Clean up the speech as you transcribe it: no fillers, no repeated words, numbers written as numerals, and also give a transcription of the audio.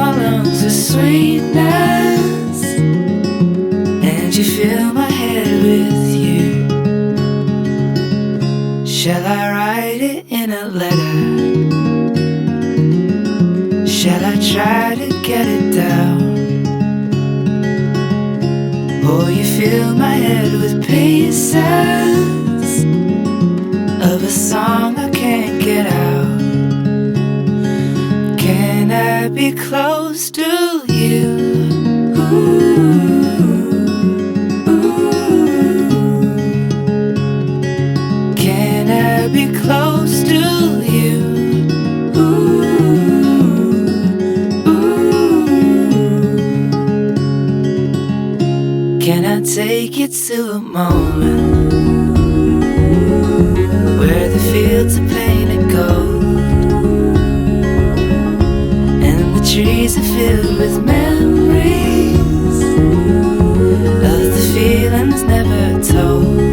my lungs with sweetness, and you fill my head with you. Shall I write it in a letter? Shall I try to get it down? Or you fill my head with pieces of a song I can't get out? Can I be close to you? Ooh, ooh. Can I be close to you? Can I take you to a moment where the fields are painted gold and the trees are filled with memories of the feelings never told?